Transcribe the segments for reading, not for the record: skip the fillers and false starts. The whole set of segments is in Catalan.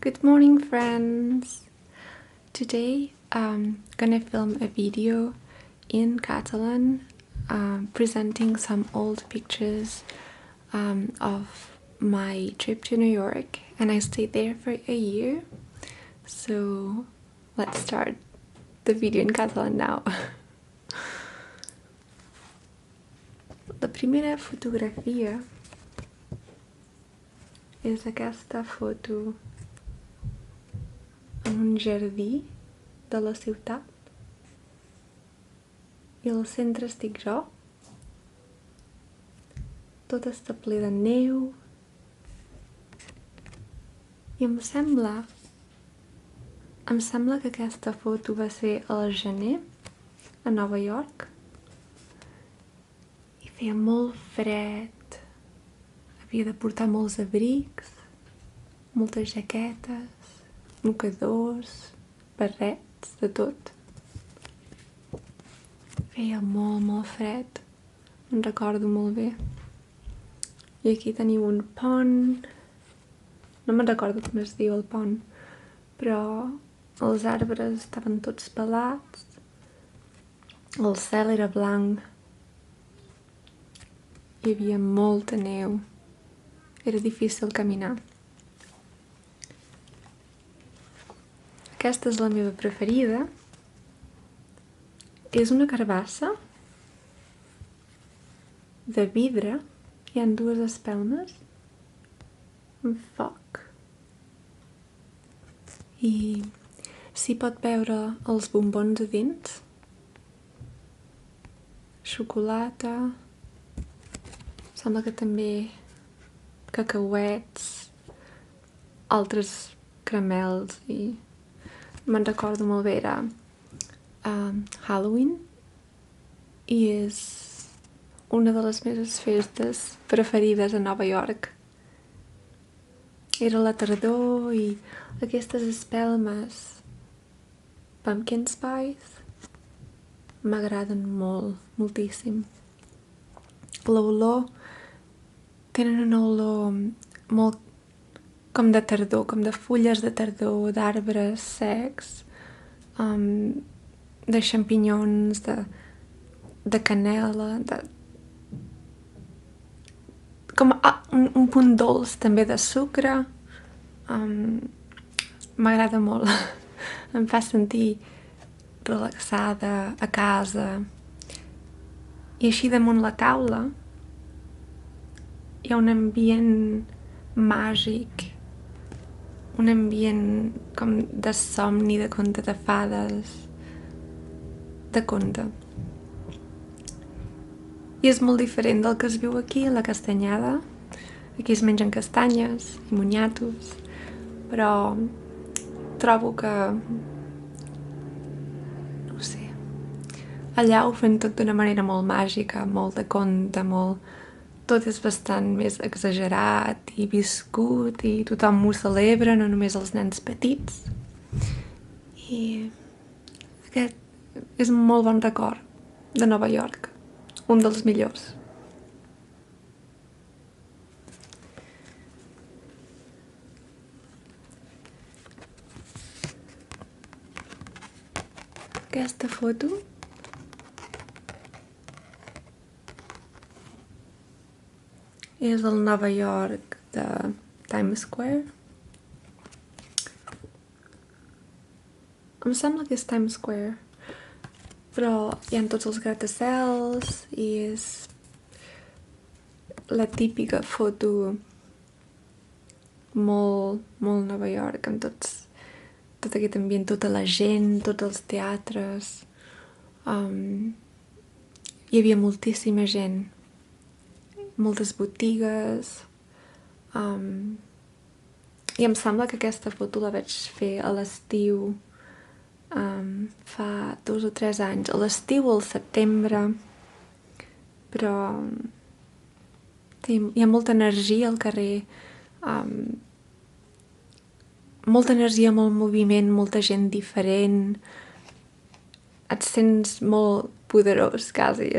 Good morning, friends! Today I'm gonna film a video in Catalan presenting some old pictures of my trip to New York, and I stayed there for a year. So let's start the video in Catalan now. La primera fotografia és aquesta foto en un jardí de la ciutat i al centre estic jo. Tot està ple de neu i em sembla que aquesta foto va ser al gener a Nova York i feia molt fred, havia de portar molts abrics, moltes jaquetes, mocadors, barrets, de tot. Feia molt fred, me'n recordo molt bé. I aquí tenim un pont, no me'n recordo com es diu el pont, però els arbres estaven tots pelats, el cel era blanc, hi havia molta neu, era difícil caminar. Aquesta és la meva preferida. És una carbassa de vidre. Hi ha dues espelmes amb foc. I s'hi pot veure els bombons a dins. Xocolata. Sembla que també cacauets, altres caramels i... Me'n recordo molt bé, era Halloween i és una de les meves festes preferides a Nova York. Era la tardor i aquestes espelmes pumpkin spice m'agraden moltíssim. L'olor, tenen una olor molt com de tardor, com de fulles de tardor, d'arbres secs, de xampinyons, de canela, com un punt dolç també de sucre. M'agrada molt, em fa sentir relaxada a casa. I així damunt la taula hi ha un ambient màgic, un ambient com de somni, de conte de fades, de conte. I és molt diferent del que es viu aquí, a la Castanyada. Aquí es mengen castanyes i moniatos, però trobo que, no ho sé, allà ho fan tot d'una manera molt màgica, molt de conte, tot és bastant més exagerat i viscut i tothom ho celebra, no només els nens petits. I aquest és un molt bon record de Nova York, un dels millors. Aquesta foto és el Nova York de Times Square. Em sembla que és Times Square, però hi ha tots els gratacels i és la típica foto molt Nova York, amb tot aquest ambient, tota la gent, tots els teatres. Hi havia moltíssima gent, moltes botigues, i em sembla que aquesta foto la vaig fer a l'estiu, fa 2 o 3 anys, a l'estiu o al setembre, però hi ha molta energia al carrer, molta energia, molt moviment, molta gent diferent, et sents molt poderós, quasi,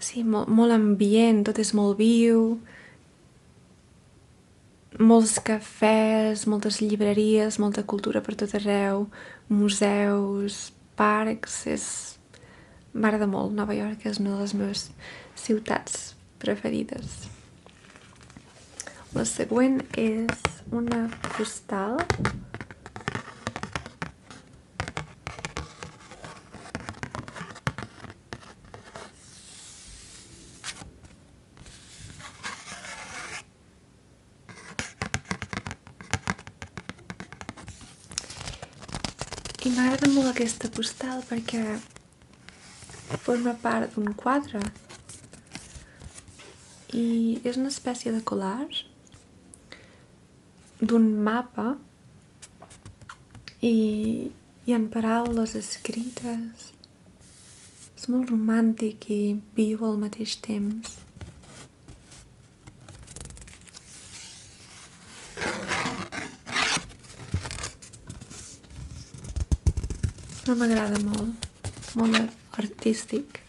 sí, molt ambient, tot és molt viu. molts cafès, moltes llibreries, molta cultura per tot arreu, museus, parcs. M'agrada molt. Nova York és una de les meves ciutats preferides. La següent és una postal. I m'agrada molt aquesta postal perquè forma part d'un quadre i és una espècie de collage d'un mapa i hi ha paraules escrites. És molt romàntic i viu al mateix temps. No m'agrada molt, molt artístic.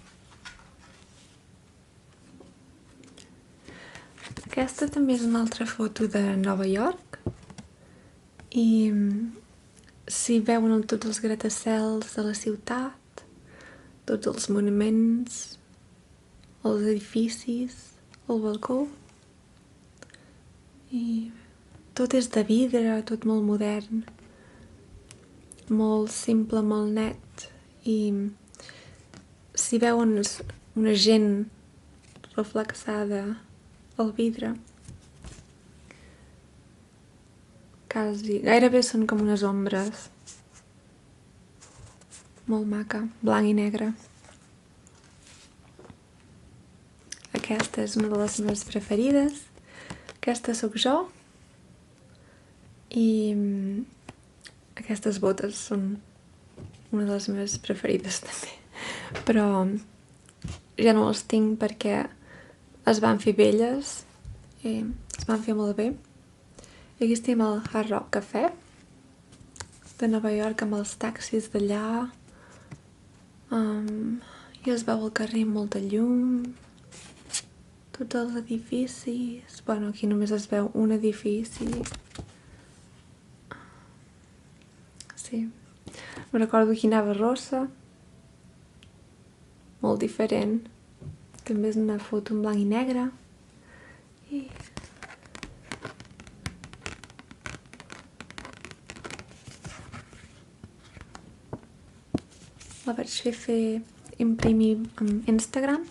Aquesta també és una altra foto de Nova York i s'hi veuen tots els gratacels de la ciutat, tots els monuments, els edificis, el balcó i tot és de vidre, tot molt modern, molt simple, molt net i s'hi veuen una gent reflexada al vidre. Gairebé són com unes ombres. Molt maca, blanc i negre. Aquesta és una de les meves preferides. Aquesta sóc jo. I aquestes botes són una de les meves preferides també. Però ja no les tinc perquè es van fer velles i es van fer molt bé. I aquí estem al Hard Rock Café de Nova York amb els taxis d'allà. I es veu al carrer amb molta llum, tots els edificis. Bueno, aquí només es veu un edifici. Sí. Me'n recordo que hi anava rossa. Molt diferent. També és una foto en blanc i negre. I la vaig fer imprimir amb Instagram.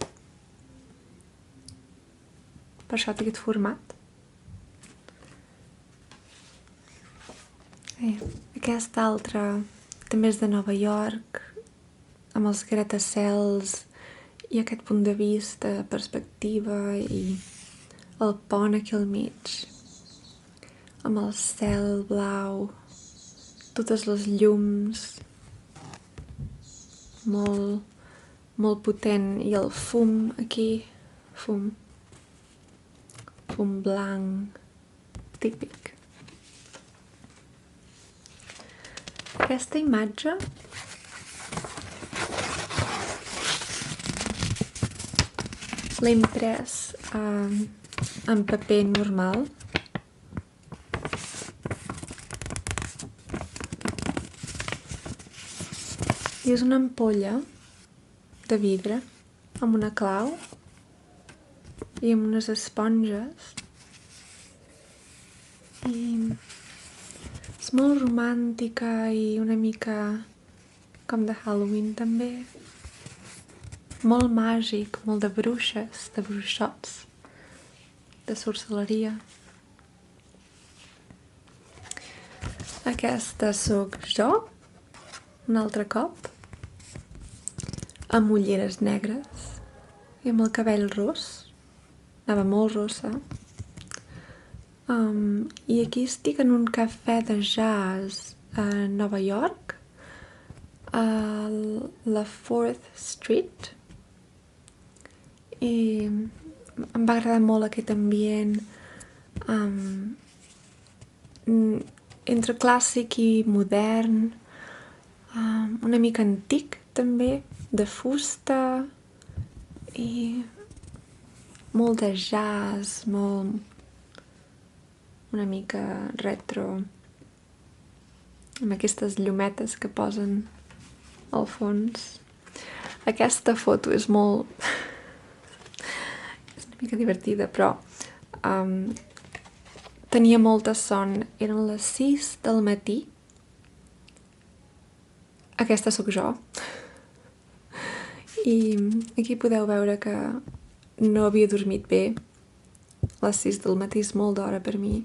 Per això té aquest format. Aquesta altra també és de Nova York, amb els gratacels i aquest punt de vista, perspectiva i el pont aquí al mig, amb el cel blau, totes les llums, molt potent, i el fum aquí, fum blanc, típic. Aquesta imatge l'he imprès en paper normal. I és una ampolla de vidre amb una clau i amb unes esponges. I és molt romàntica i una mica com de Halloween també. Molt màgic, molt de bruixes, de bruixots, de sorcelleria. Aquesta sóc jo, un altre cop, amb ulleres negres i amb el cabell ros. Anava molt rossa. I aquí estic en un cafè de jazz a Nova York, a la 4th Street, i em va agradar molt aquest ambient entre clàssic i modern, una mica antic també, de fusta i molt de jazz, una mica retro, amb aquestes llumetes que posen al fons. Aquesta foto és molt... és una mica divertida, però tenia molta son. Eren les 6 del matí. Aquesta sóc jo. I aquí podeu veure que no havia dormit bé. Les 6 del matí és molt d'hora per mi.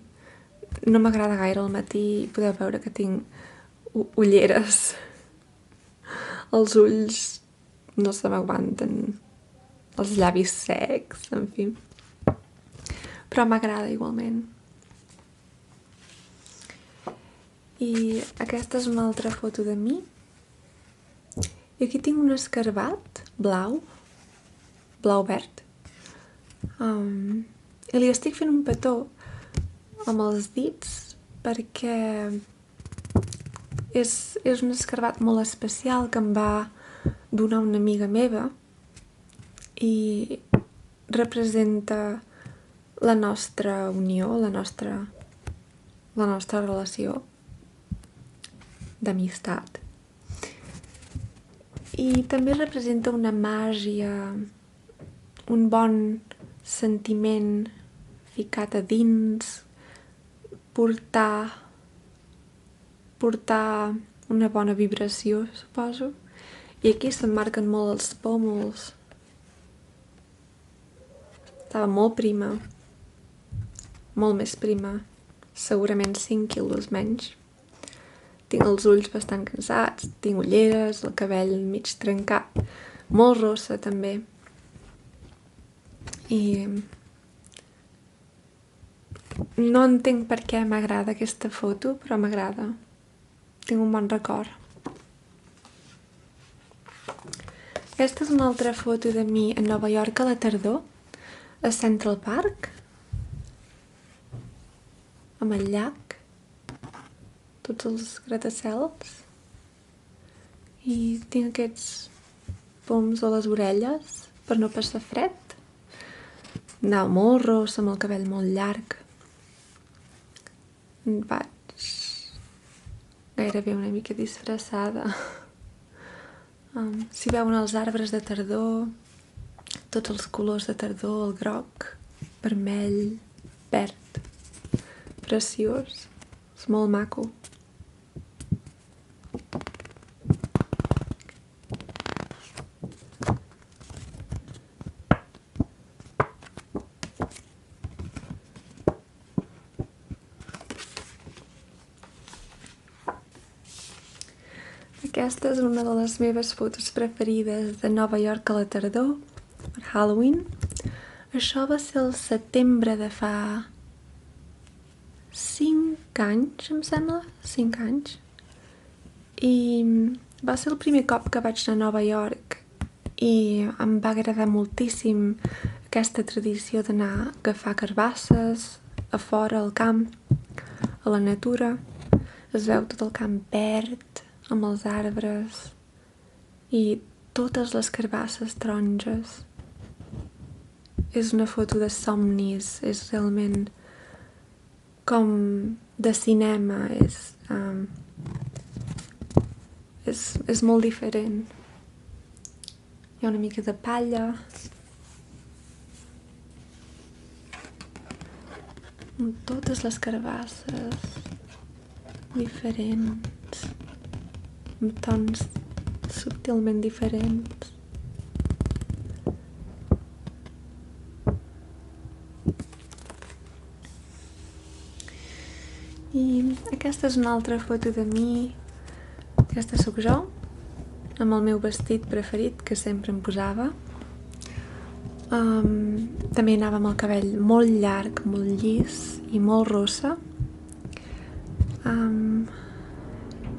No m'agrada gaire al matí. Podeu veure que tinc ulleres. Els ulls no se m'aguanten. Els llavis secs, en fi. Però m'agrada igualment. I aquesta és una altra foto de mi. I aquí tinc un escarbat blau verd. I li estic fent un petó amb els dits perquè és un escarbat molt especial que em va donar una amiga meva i representa la nostra unió, la nostra relació d'amistat. I també representa una màgia, un bon sentiment ficat a dins, portar una bona vibració, suposo. I aquí s'emmarquen molt els pòmuls. Estava molt prima, molt més prima, segurament 5 quilos menys. Tinc els ulls bastant cansats, tinc ulleres, el cabell mig trencat, molt rossa també. I no entenc per què m'agrada aquesta foto, però m'agrada. Tinc un bon record. Aquesta és una altra foto de mi a Nova York a la tardor, a Central Park, amb el llac, tots els gratacels, i tinc aquests poms a les orelles per no passar fred. Anava molt rossa, amb el cabell molt llarg. Vaig gairebé una mica disfressada. S'hi veuen els arbres de tardor, tots els colors de tardor, el groc, vermell, verd, preciós, és molt maco. Aquesta és una de les meves fotos preferides de Nova York a la tardor, per Halloween. Això va ser el setembre de fa 5 anys, em sembla, 5 anys. I va ser el primer cop que vaig anar a Nova York i em va agradar moltíssim aquesta tradició d'anar a agafar carbasses a fora, al camp, a la natura. Es veu tot el camp verd, amb els arbres i totes les carbasses taronges. És una foto de somnis, és realment com de cinema, és molt diferent. Hi ha una mica de palla, amb totes les carbasses diferents, amb tons subtilment diferents. I aquesta és una altra foto de mi. Aquesta sóc jo, amb el meu vestit preferit, que sempre em posava. També anava amb el cabell molt llarg, molt llis i molt rossa.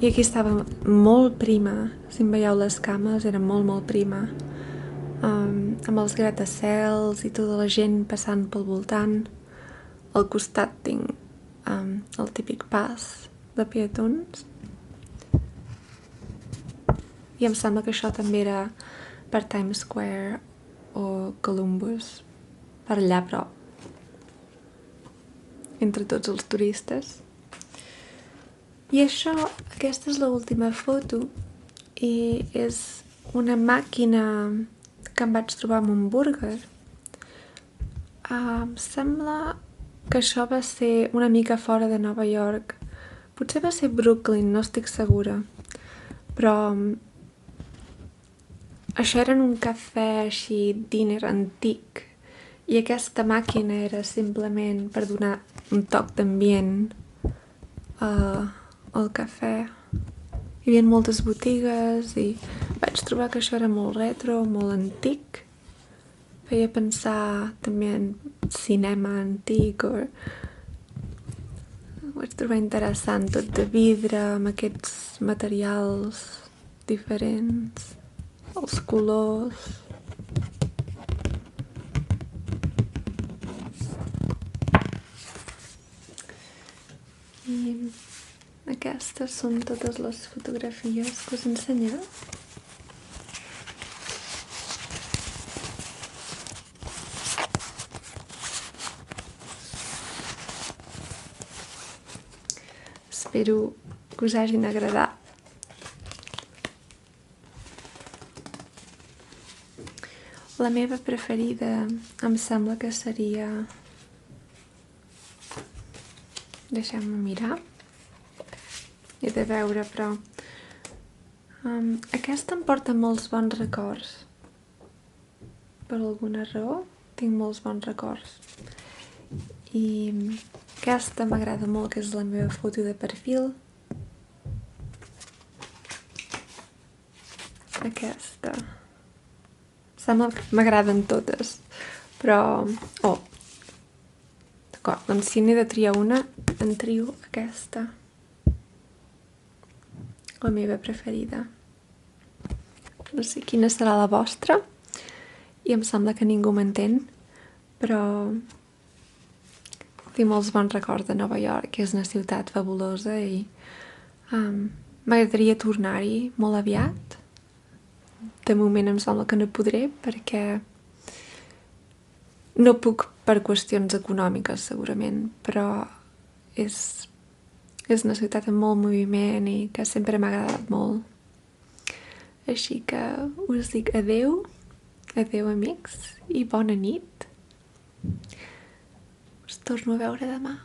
I aquí estava molt prima, si em veieu les cames, era molt, molt prima, amb els gratacels i tota la gent passant pel voltant. Al costat tinc el típic pas de peatons. I em sembla que això també era per Times Square o Columbus, per allà prop. entre tots els turistes. I això, aquesta és l'última foto i és una màquina que em vaig trobar amb un burger. Em sembla que això va ser una mica fora de Nova York. Potser va ser Brooklyn, no estic segura. Però això era en un cafè així, diner antic. I aquesta màquina era simplement per donar un toc d'ambient al cafè. Hi havia moltes botigues i vaig trobar que això era molt retro, molt antic. Feia pensar també en cinema antic o... Ho vaig trobar interessant, tot de vidre, amb aquests materials diferents, els colors... I aquestes són totes les fotografies que us he ensenyat. Espero que us hagin agradat. La meva preferida em sembla que seria... Deixeu-me mirar. He de veure, però... aquesta em porta molts bons records. Per alguna raó tinc molts bons records. I aquesta m'agrada molt, que és la meva foto de perfil. Aquesta. Sembla que m'agraden totes, però... Oh! D'acord, doncs si n'he de triar una, en trio aquesta. La meva preferida. No sé quina serà la vostra, i em sembla que ningú m'entén, però tinc molts bons records de Nova York, que és una ciutat fabulosa i m'agradaria tornar-hi molt aviat. De moment em sembla que no podré perquè no puc per qüestions econòmiques segurament, però és una ciutat amb molt moviment i que sempre m'ha agradat molt. Així que us dic adeu, adeu amics i bona nit. Us torno a veure demà.